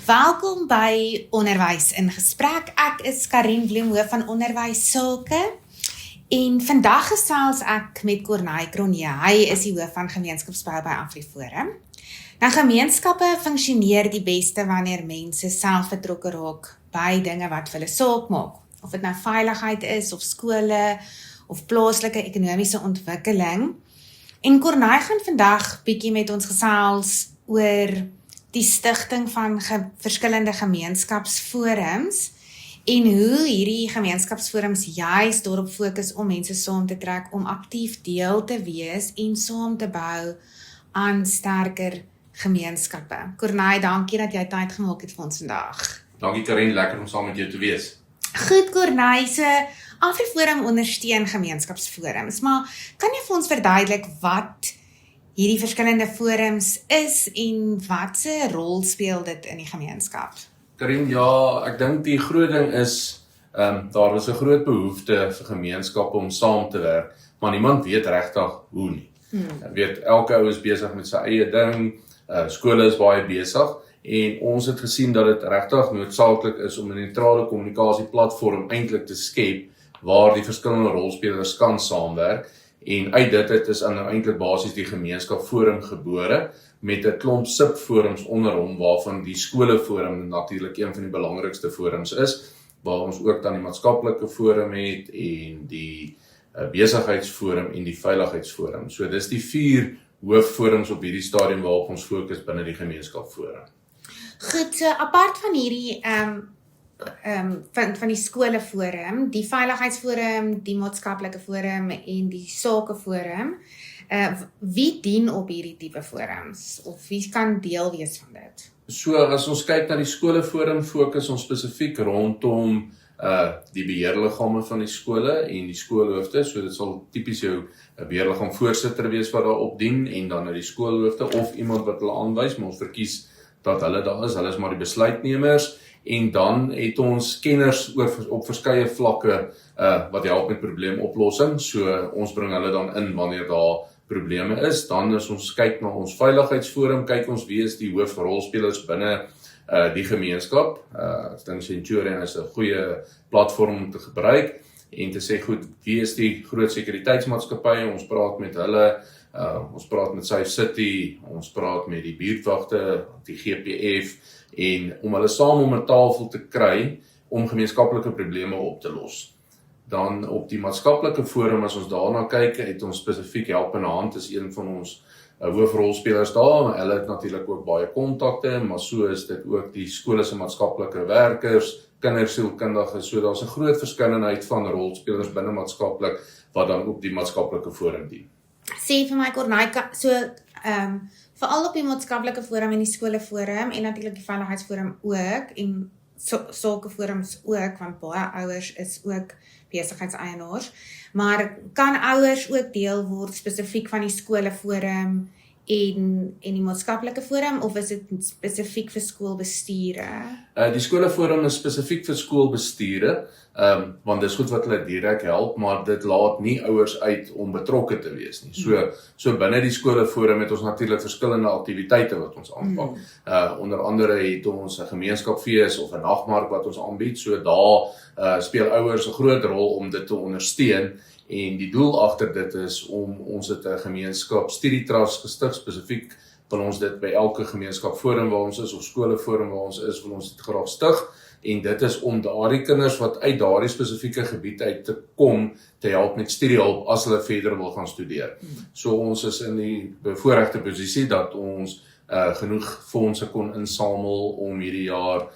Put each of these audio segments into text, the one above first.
Welkom by Onderwys in Gesprek. Ek is Karin Bloem, hoof van Onderwys Sake. En vandag gesels ek met Corneille Cronje. Hy is die hoof van gemeenskapsbou by AfriForum. Nou, gemeenskappe funksioneer die beste wanneer mense self betrokke raak by dinge wat vir hulle saak maak. Of dit nou veiligheid is, of skole, of plaaslike ekonomiese ontwikkeling. En Corneille gaan vandag bietjie met ons gesels oor die stigting van verskillende gemeenskapsforums en hoe hierdie gemeenskapsforums juist daarop fokus om mense saam te trek, om aktief deel te wees en saam te bou aan sterker gemeenskappe. Corneille, dankie dat jy tyd gemaak het vir ons vandag. Dankie Karin, lekker om saam met jou te wees. Goed Corneille, so AfriForum ondersteun gemeenskapsforums, maar kan jy vir ons verduidelik wat hierdie verskillende forums is en wat se rol speel dit in die gemeenskap? Karin, ja, ek dink die groot ding is, daar is 'n groot behoefte vir gemeenskappe om saam te werk, maar niemand weet regtig hoe nie. Ek weet, elke ou is besig met sy eie ding, skole is baie besig, en ons het gesien dat dit regtig noodsaaklik is om 'n neutrale kommunikasieplatform eintlik te skep, waar die verskillende rolspelers kan saamwerk, en uit dit is nou eintlik basies die gemeenskapsforum gebore, met 'n klomp subforums onder hom, waarvan die skoleforum natuurlik een van die belangrikste forums is, waar ons ook dan die maatskaplike forum het, en die besigheidsforum en die veiligheidsforum. So dis die 4 hoofforums op hierdie stadium waarop ons fokus binne die gemeenskapsforum. Goed, so apart van hierdie van die skoleforum, die veiligheidsforum, die maatskaplike forum en die sakeforum, wie dien op hierdie tipe forums? Of wie kan deel wees van dit? So as ons kyk na die skoleforum, fokus ons spesifiek rondom die beheerliggame van die skole en die skoolhoofde, so dit sal tipies jou beheerliggaam voorsitter wees wat daar opdien, en dan die skoolhoofde of iemand wat hulle aanwys, maar ons verkies dat hulle daar is, hulle is maar die besluitnemers, en dan het ons kenners op verskeie vlakke wat help met probleemoplossing, so ons bring hulle dan in wanneer daar probleme is. Dan as ons kyk na ons veiligheidsforum, kyk ons wie is die hoofrolspelers binne die gemeenskap. Ek dink Centurion is 'n goeie platform om te gebruik, en te sê, goed, wie is die groot sekuriteitsmaatskappye, ons praat met hulle, ons praat met Safe City, ons praat met die buurtwagte, die GPF, en om hulle saam om 'n tafel te kry om gemeenskaplike probleme op te los. Dan op die maatskaplike forum, as ons daarna kyk, het ons spesifiek Helpende Hand is een van ons hoofrolspelers daar, maar hulle het natuurlik ook baie kontakte, maar so is dit ook die skole se maatskaplike werkers, kindersielkundiges, so daar's 'n groot verskeidenheid van rolspelers binne maatskaplik wat dan op die maatskaplike forum dien. Sê vir my Corneille, so veral op die maatskaplike forum en die skoleforum en natuurlik die veiligheidsforum ook en sakeforums ook, want baie ouers is ook besigheidseienaars, maar kan ouers ook deel word spesifiek van die skoleforum en die maatskaplike forum, of is dit spesifiek vir skoolbesture? Die skoleforum is spesifiek vir skoolbesture, want dis goed wat hulle direk help, maar dit laat nie ouers uit om betrokke te wees nie. So binne die skoleforum het ons natuurlik verskillende aktiwiteite wat ons aanpak. Onder andere het ons 'n gemeenskapfees of 'n nagmark wat ons aanbied, so daar speel ouers 'n groot rol om dit te ondersteun. En die doel agter dit is om ons het 'n gemeenskapstudietrust gestig, spesifiek wil ons dit by elke gemeenskapsforum waar ons is, of skoleforum waar ons is, wil ons dit graag stig, en dit is om daardie kinders wat uit daardie spesifieke gebied uit te kom, te help met studiehulp as hulle verder wil gaan studeer. So ons is in die bevoorregte posisie dat ons genoeg fondse kon insamel om hierdie jaar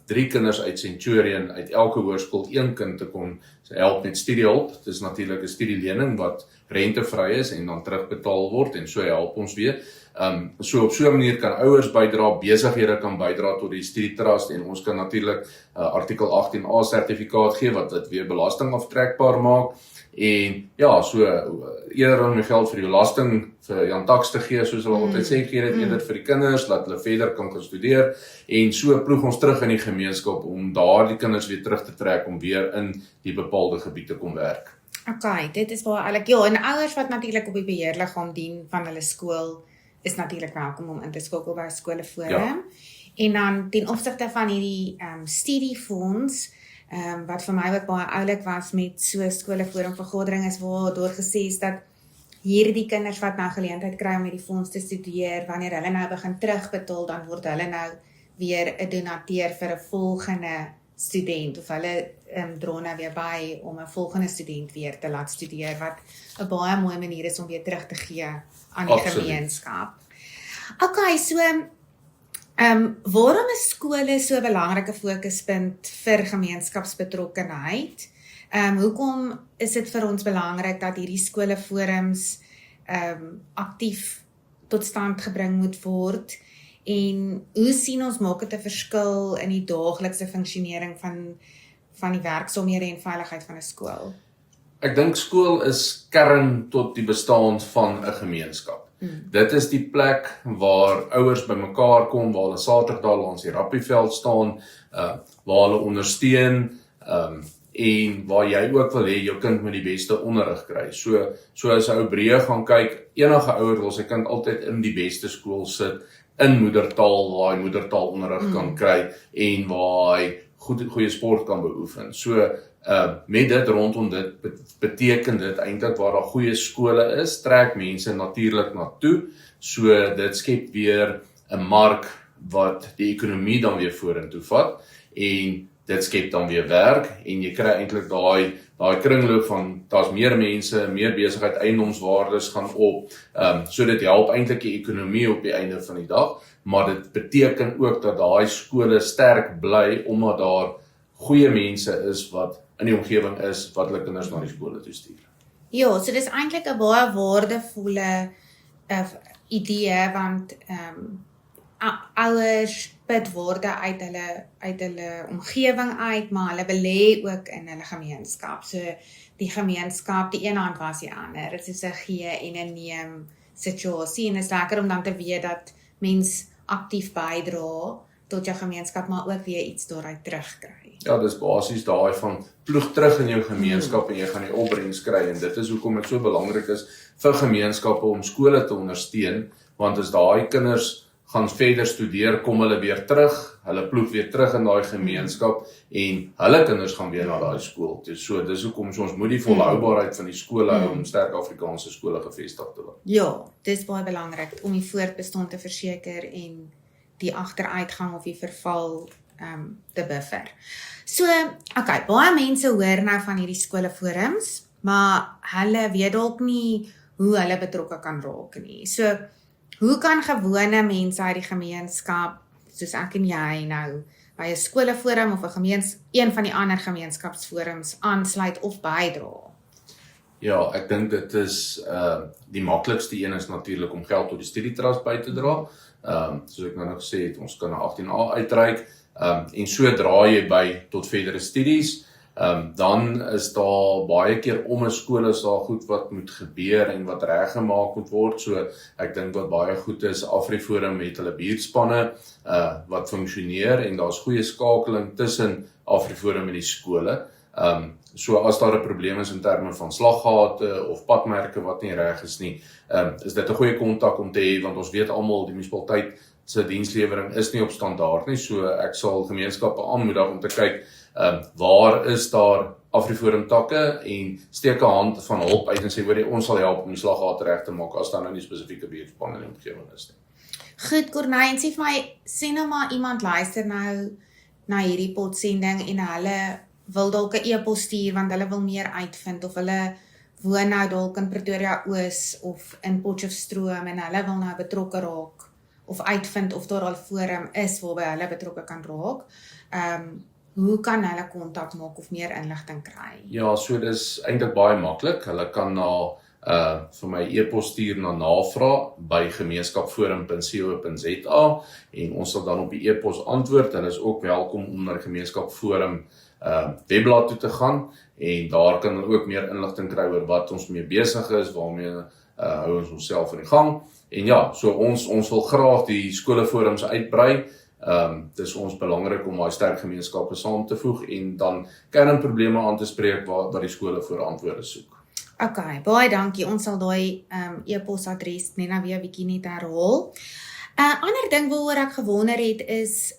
3 kinders uit Centurion, uit elke hoërskool 1 kind te kon help met studiehulp. Dit is natuurlik 'n studielening wat rentevry is en dan terugbetaal word, en so help ons weer. So op so 'n manier kan ouers bydra, besighede kan bydra tot die studietrust, en ons kan natuurlik artikel 18A sertifikaat gee wat dit weer belastingaftrekbaar maak. En ja, so eerder om die geld vir die belasting vir Jan Taks te gee, soos hulle altyd sê, gee dit eerder vir die kinders, laat hulle verder kan studeer, en so ploeg ons terug in die gemeenskap om daardie kinders weer terug te trek om weer in die bepaalde gebied te kom werk. Okay, dit is baie eilik. Ja, en ouers wat natuurlik op die beheerliggaam dien van hulle skool, is natuurlik welkom om in te skakel by 'n skoleforum. En dan ten opsigte van hierdie studiefonds, wat vir my ook baie oulik was met so skoleforum vergadering is waar daar gesê is dat hierdie kinders wat nou geleentheid kry om hierdie fonds te studeer, wanneer hulle nou begin terugbetaal, dan word hulle nou weer 'n donateur vir 'n volgende student, of hulle dra nou weer by om 'n volgende student weer te laat studeer, wat 'n baie mooi manier is om weer terug te gee aan die gemeenskap. Okay, so waarom is skole so 'n belangrike fokuspunt vir gemeenskapsbetrokkenheid? Hoekom is dit vir ons belangrik dat hierdie skoleforums aktief tot stand gebring moet word? En hoe sien ons maak dit 'n verskil in die daaglikse funksionering van die werksaamhede en veiligheid van 'n skool? Ek dink skool is kern tot die bestaan van 'n gemeenskap. Dit is die plek waar ouers bymekaar kom, waar hulle Saterdag langs die rappieveld staan, waar hulle ondersteun, en waar jy ook wil hê jou kind moet die beste onderrig kry. So as 'n ou breë gaan kyk, enige ouer wil sy kind altyd in die beste skool sit, in moedertaal, waar hy moedertaalonderrig kan kry, en waar hy goeie sport kan beoefen. So, met dit rondom dit, beteken dit eintlik waar daar goeie skole is, trek mense natuurlik na toe, so dit skep weer 'n mark wat die ekonomie dan weer vorentoe vat, en dit skep dan weer werk, en jy kry eintlik daai kringloop van, daar's meer mense, meer besigheid, eiendomswaardes gaan op, so dit help eintlik die ekonomie op die einde van die dag, maar dit beteken ook dat daai skole sterk bly, omdat daar goeie mense is wat in die omgewing is, wat hulle kinders na die skole toe stuur. Ja, so dis eintlik 'n baie waardevolle idee, want ouers put waarde uit hulle omgewing uit, maar hulle belê ook in hulle gemeenskap. So die gemeenskap, die een hand was die ander. Dit is 'n gee en 'n neem situasie, en dit is lekker om dan te weet dat mens aktief bydra tot jou gemeenskap, maar ook weer iets daaruit terugkry. Ja, dis basies daai van ploeg terug in jou gemeenskap en jy gaan die opbrengs kry, en dit is hoekom dit so belangrik is vir gemeenskappe om skole te ondersteun, want as daai kinders gaan verder studeer, kom hulle weer terug, hulle ploeg weer terug in daai gemeenskap, en hulle kinders gaan weer na daai skool toe. So dis hoekom ons moet die volhoubaarheid van die skole hou om sterk Afrikaanse skole gevestig te word. Ja, dis baie belangrik om die voortbestaan te verseker en die agteruitgang of die verval te buffer. So, okay, baie mense hoor nou van hierdie skoleforums, maar hulle weet dalk nie hoe hulle betrokke kan raak nie. So, hoe kan gewone mense uit die gemeenskap, soos ek en jy nou, by 'n skoleforum of een van die ander gemeenskapsforums aansluit of bydra? Ja, ek dink dit is die maklikste een is natuurlik om geld tot die studietrust by te dra. Soos ek nou nog gesê het, ons kan na 18A uitreik, en so dra jy by tot verdere studies. Dan is daar baie keer om 'n skool is daar goed wat moet gebeur en wat reggemaak moet word. So ek dink wat baie goed is, AfriForum het hulle buurtspanne wat funksioneer, en daar's goeie skakeling tussen AfriForum en die skole. So as daar 'n probleem is in terme van slaggate of padmerke wat nie reg is nie, is dit 'n goeie kontak om te hê, want ons weet almal die munisipaliteit se dienslewering is nie op standaard nie. So ek sal gemeenskappe aanmoedig om te kyk waar is daar AfriForum takke, en steek 'n hand van hulp uit en sê, hoor, ons sal help om die slaggate reg te maak as daar nou nie spesifieke buurtspan in die omgewing is nie. Goed, Corneille, en sê vir my, sê nou maar iemand luister nou na hierdie podsending en hulle wil dalk 'n e-pos stuur want hulle wil meer uitvind, of hulle woon nou dalk in Pretoria Oos of in Potchefstroom en hulle wil nou betrokke raak of uitvind of daar al forum is waarby hulle betrokke kan raak. Hoe kan hulle kontak maak of meer inligting kry? Ja, so dis eintlik baie maklik. Hulle kan na vir my e-pos stuur na navraag@gemeenskapforum.co.za, en ons sal dan op die e-pos antwoord. Hulle is ook welkom om na die Gemeenskapforum webblad toe te gaan, en daar kan hulle ook meer inligting kry oor wat ons mee besig is, waarmee hou ons onsself in die gang. En ja, so ons wil graag die skoleforums uitbrei. Dis ons belangrik om daai sterk gemeenskappe saam te voeg en dan kernprobleme aan te spreek waar die skole voor antwoorde soek. Okay, baie dankie. Ons sal daai e-posadres net nou weer 'n bietjie net herhaal. Ander ding waaroor ek gewonder het is,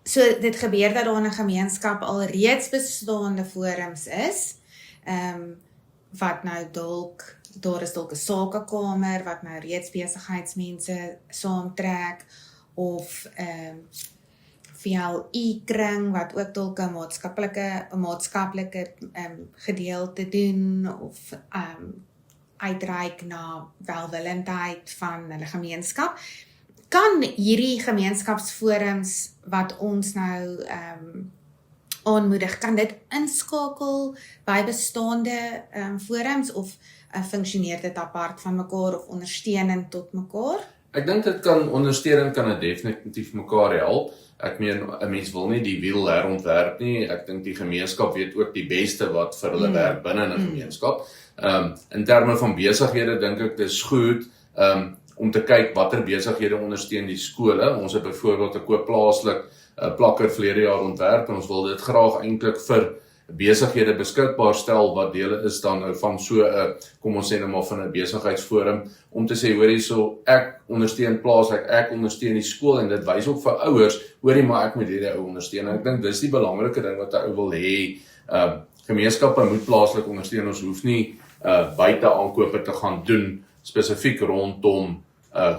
so dit gebeur dat daar in 'n gemeenskap al reeds bestaande forums is, wat nou daar is dalk 'n sakekamer, wat nou reeds besigheidsmense saamtrek, of VLI-kring, wat ook dalk 'n maatskaplike gedeelte doen, of uitreik na welwillendheid van hulle gemeenskap. Kan hierdie gemeenskapsforums wat ons nou aanmoedig, kan dit inskakel by bestaande forums, of funksioneer dit apart van mekaar, of ondersteunend tot mekaar? Ek dink dit kan ondersteunend, kan dit definitief mekaar help. Ek meen, 'n mens wil nie die wiel herontwerp nie. Ek dink die gemeenskap weet ook die beste wat vir hulle werk binne 'n gemeenskap. In terme van besighede dink ek dis goed om te kyk watter besighede ondersteun die skole. Ons het byvoorbeeld 'n koop plaaslik plakker verlede jaar ontwerp, en ons wil dit graag eintlik vir besighede beskikbaar stel wat dele is dan van so 'n, kom ons sê nou maar van 'n besigheidsforum, om te sê, hoor hierso, ek ondersteun plaaslik, ek ondersteun die skool, en dit wys ook vir ouers, hoorie, maar ek moet hierdie ou ondersteun. En ek dink dis die belangrike ding wat 'n ou wil hê. Gemeenskappe moet plaaslik ondersteun. Ons hoef nie buite aankope te gaan doen spesifiek rondom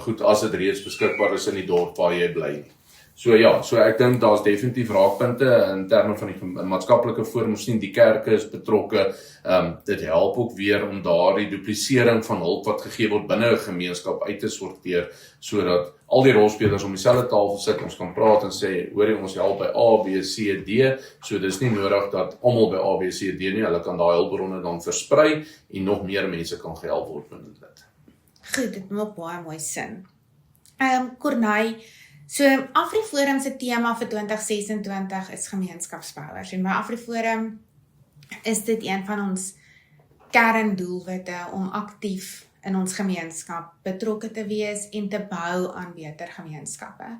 goed as dit reeds beskikbaar is in die dorp waar jy bly nie. So ja, so ek dink daar's definitief raakpunte in terme van die maatskaplike forum. Ons sien die kerke is betrokke. Dit help ook weer om daardie duplisering van hulp wat gegee word binne 'n gemeenskap uit te sorteer, sodat al die rolspelers om dieselfde tafel sit, ons kan praat en sê, hoorie, ons help by A, B, C, D, so dis nie nodig dat almal by A, B, C, D nie, hulle kan daai hulpbronne dan versprei en nog meer mense kan gehelp word binne dit. Goed, dit maak baie mooi sin. Corneille, so AfriForum se tema vir 2026 is gemeenskapsbouers, en by AfriForum is dit een van ons kerndoelwitte om aktief in ons gemeenskap betrokke te wees en te bou aan beter gemeenskappe.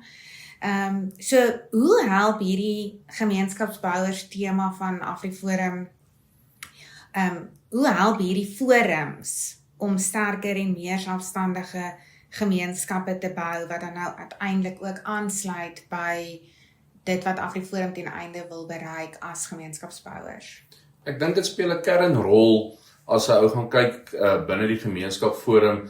So hoe help hierdie gemeenskapsbouers tema van AfriForum, hoe help hierdie forums om sterker en meer selfstandige gemeenskappe te bou, wat dan nou uiteindelik ook aansluit by dit wat AfriForum ten einde wil bereik as gemeenskapsbouers? Ek dink dit speel 'n kernrol as 'n ou gaan kyk binne die gemeenskapsforum,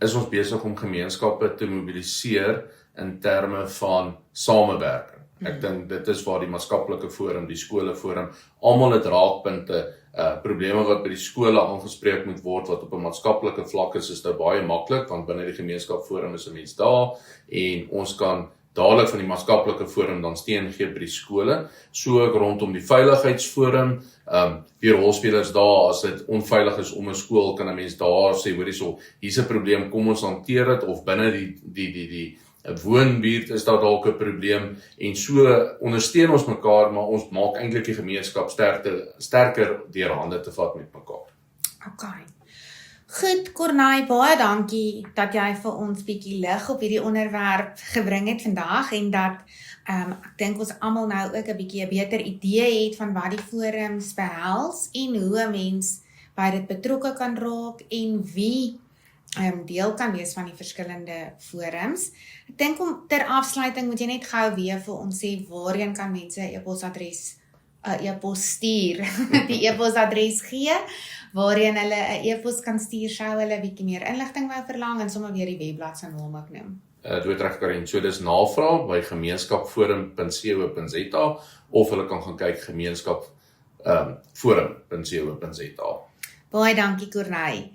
is ons besig om gemeenskappe te mobiliseer in terme van samewerking. Ek dink dit is waar die maatskaplike forum, die skoleforum, almal het raakpunte. Probleme wat by die skole aangespreek moet word, wat op 'n maatskaplike vlak is dit baie maklik, want binne die gemeenskapsforum is 'n mens daar, en ons kan dadelik van die maatskaplike forum dan steun gee by die skole. So ook rondom die veiligheidsforum, die rolspelers daar, as dit onveilig is om 'n skool, kan 'n mens daar sê, hoor hierso, hier's 'n probleem, kom ons hanteer dit, of binne die woonbuurt is daar dalk 'n probleem, en so ondersteun ons mekaar, maar ons maak eintlik die gemeenskap sterker deur hande te vat met mekaar. Okay. Goed, Corneille, baie dankie dat jy vir ons bietjie lig op hierdie onderwerp gebring het vandag, en dat ek dink ons almal nou ook 'n bietjie 'n beter idee het van wat die forums behels, en hoe 'n mens by dit betrokke kan raak, en wie deel kan wees van die verskillende forums. Ek dink ter afsluiting moet jy net gou weer vir ons sê waarheen kan mense e-posadres stuur, die e-posadres gee, waarheen hulle 'n e-pos kan stuur, sou hulle bietjie meer inligting wou verlang, en sommer weer die webblad se naam ook noem. Dit reg, Karin. So dis navraag by gemeenskapforum.co.za, of hulle kan gaan kyk gemeenskapforum.co.za. Baie dankie, Corneille.